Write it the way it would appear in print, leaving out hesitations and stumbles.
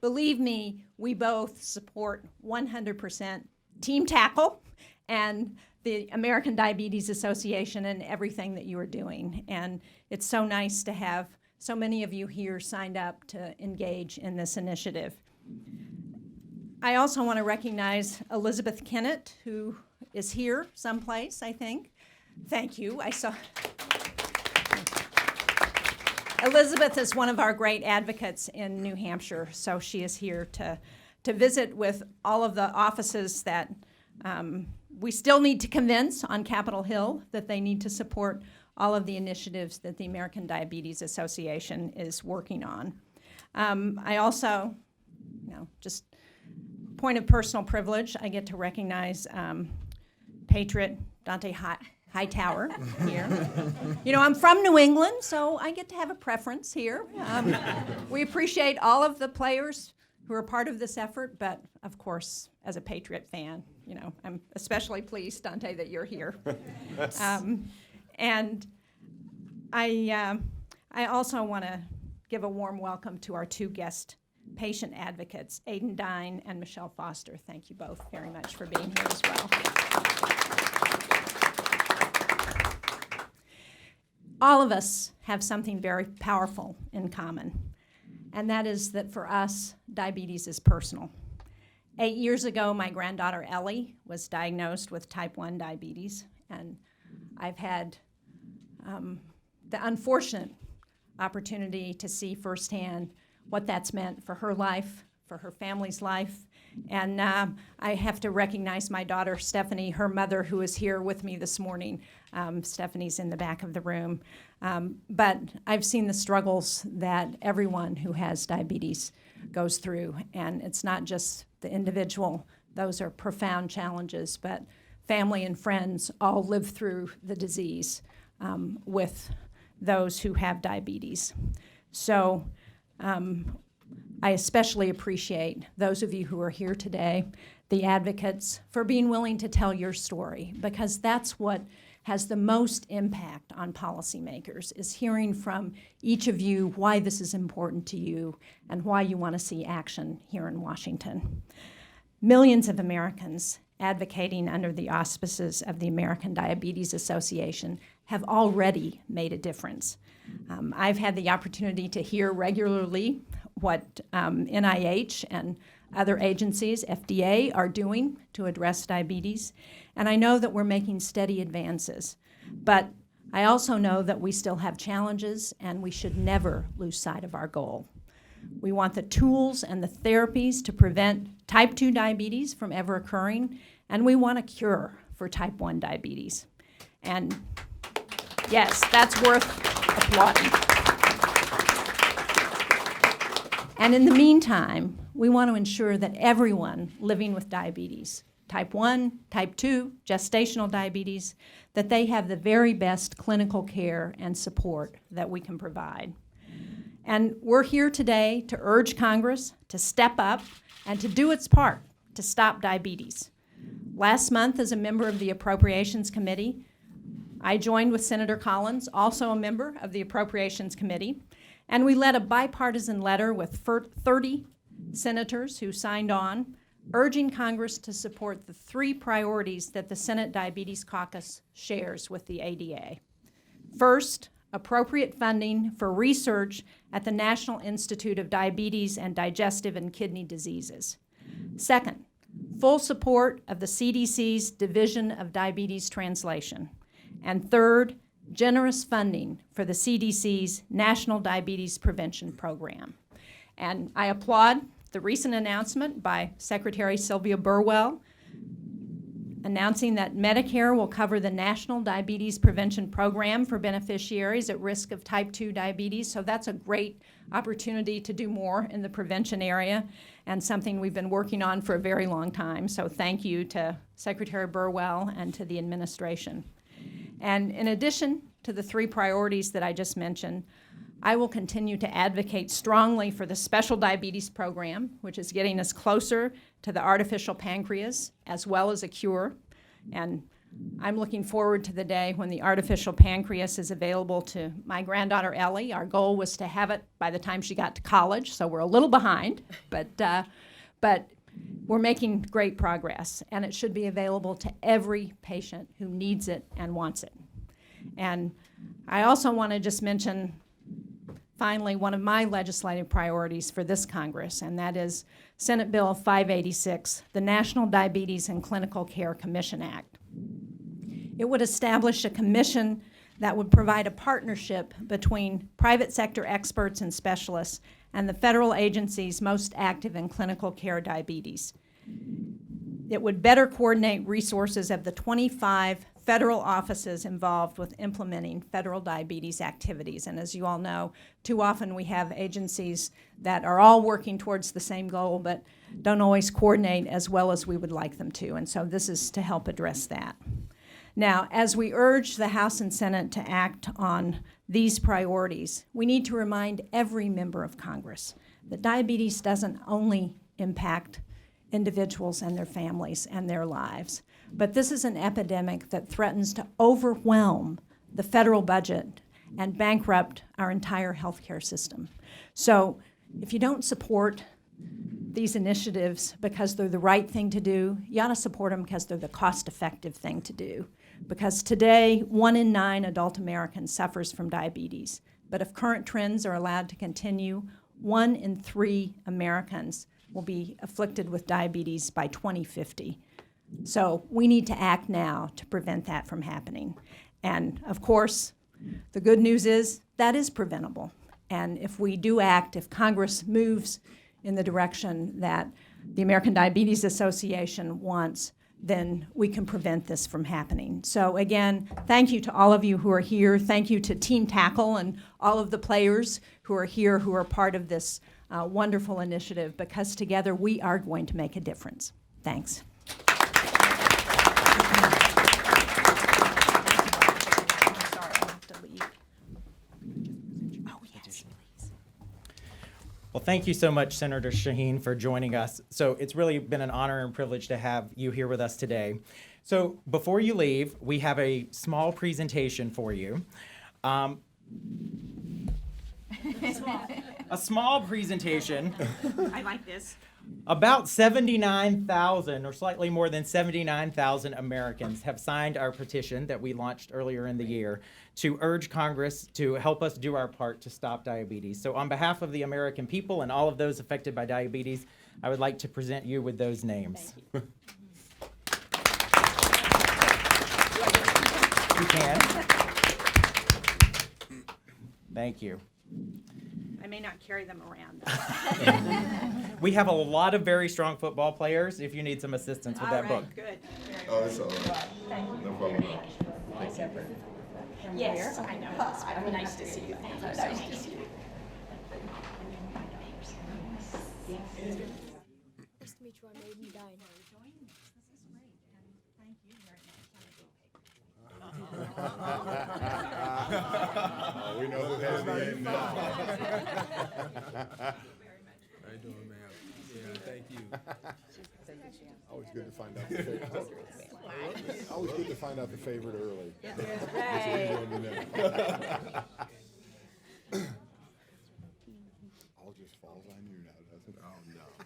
believe me, we both support 100% Team Tackle and the American Diabetes Association and everything that you are doing. And it's so nice to have so many of you here signed up to engage in this initiative. I also want to recognize Elizabeth Kennett, who is here someplace, I think. Thank you. Elizabeth is one of our great advocates in New Hampshire, so she is here to visit with all of the offices that we still need to convince on Capitol Hill that they need to support all of the initiatives that the American Diabetes Association is working on. I also, just point of personal privilege, I get to recognize Patriot Dont'a Hightower here. I'm from New England, so I get to have a preference here. We appreciate all of the players who are part of this effort, but of course, as a Patriot fan, I'm especially pleased, Dont'a, that you're here. And I also want to give a warm welcome to our two guest patient advocates, Aidan Dine and Michelle Foster. Thank you both very much for being here as well. All of us have something very powerful in common, and that is that for us, diabetes is personal. 8 years ago, my granddaughter Ellie was diagnosed with type 1 diabetes, and I've had the unfortunate opportunity to see firsthand what that's meant for her life, for her family's life. And I have to recognize my daughter, Stephanie, her mother, who is here with me this morning. Stephanie's in the back of the room. But I've seen the struggles that everyone who has diabetes goes through. And it's not just the individual. Those are profound challenges. But family and friends all live through the disease with those who have diabetes. So I especially appreciate those of you who are here today, the advocates, for being willing to tell your story, because that's what has the most impact on policymakers, is hearing from each of you why this is important to you and why you want to see action here in Washington. Millions of Americans advocating under the auspices of the American Diabetes Association have already made a difference. I've had the opportunity to hear regularly what NIH and other agencies, FDA, are doing to address diabetes, and I know that we're making steady advances. But I also know that we still have challenges, and we should never lose sight of our goal. We want the tools and the therapies to prevent type 2 diabetes from ever occurring, and we want a cure for type 1 diabetes. And yes, that's worth applauding. And in the meantime, we want to ensure that everyone living with diabetes, type 1, type 2, gestational diabetes, that they have the very best clinical care and support that we can provide. And we're here today to urge Congress to step up and to do its part to stop diabetes. Last month, as a member of the Appropriations Committee, I joined with Senator Collins, also a member of the Appropriations Committee, and we led a bipartisan letter with 30 senators who signed on, urging Congress to support the 3 priorities that the Senate Diabetes Caucus shares with the ADA. First, appropriate funding for research at the National Institute of Diabetes and Digestive and Kidney Diseases. Second, full support of the CDC's Division of Diabetes Translation. And third, generous funding for the CDC's National Diabetes Prevention Program. And I applaud the recent announcement by Secretary Sylvia Burwell announcing that Medicare will cover the National Diabetes Prevention Program for beneficiaries at risk of type 2 diabetes. So that's a great opportunity to do more in the prevention area, and something we've been working on for a very long time. So thank you to Secretary Burwell and to the administration. And in addition to the 3 priorities that I just mentioned, I will continue to advocate strongly for the Special Diabetes Program, which is getting us closer to the artificial pancreas, as well as a cure. And I'm looking forward to the day when the artificial pancreas is available to my granddaughter Ellie. Our goal was to have it by the time she got to college, so we're a little behind, but we're making great progress, and it should be available to every patient who needs it and wants it. And I also want to just mention, finally, one of my legislative priorities for this Congress, and that is Senate Bill 586, the National Diabetes and Clinical Care Commission Act. It would establish a commission that would provide a partnership between private sector experts and specialists and the federal agencies most active in clinical care diabetes. It would better coordinate resources of the 25 federal offices involved with implementing federal diabetes activities. And as you all know, too often we have agencies that are all working towards the same goal but don't always coordinate as well as we would like them to. And so this is to help address that. Now, as we urge the House and Senate to act on these priorities, we need to remind every member of Congress that diabetes doesn't only impact individuals and their families and their lives, but this is an epidemic that threatens to overwhelm the federal budget and bankrupt our entire healthcare system. So if you don't support these initiatives because they're the right thing to do, you ought to support them because they're the cost-effective thing to do. Because today, 1 in 9 adult Americans suffers from diabetes. But if current trends are allowed to continue, 1 in 3 Americans will be afflicted with diabetes by 2050. So we need to act now to prevent that from happening. And of course, the good news is that is preventable. And if we do act, if Congress moves in the direction that the American Diabetes Association wants, then we can prevent this from happening. So again, thank you to all of you who are here. Thank you to Team Tackle and all of the players who are here who are part of this wonderful initiative, because together we are going to make a difference. Thanks. Well, thank you so much, Senator Shaheen, for joining us. So it's really been an honor and privilege to have you here with us today. So before you leave, we have a small presentation for you. A small presentation. I like this. About 79,000, or slightly more than 79,000 Americans have signed our petition that we launched earlier in the year to urge Congress to help us do our part to stop diabetes. So on behalf of the American people and all of those affected by diabetes, I would like to present you with those names. Thank you. You can. Thank you. I may not carry them around. We have a lot of very strong football players if you need some assistance with that book. Good. Oh, it's all right. Thank you. No problem. Yes, I know. Nice to see you. Nice to see you. Nice to meet you. I'm Aiden Dine. We know who has the name now. How you doing, ma'am? Yeah, thank you. Always good to find out the favorite. Always good to find out the favorite early. All just falls on you now, doesn't it? Oh, no.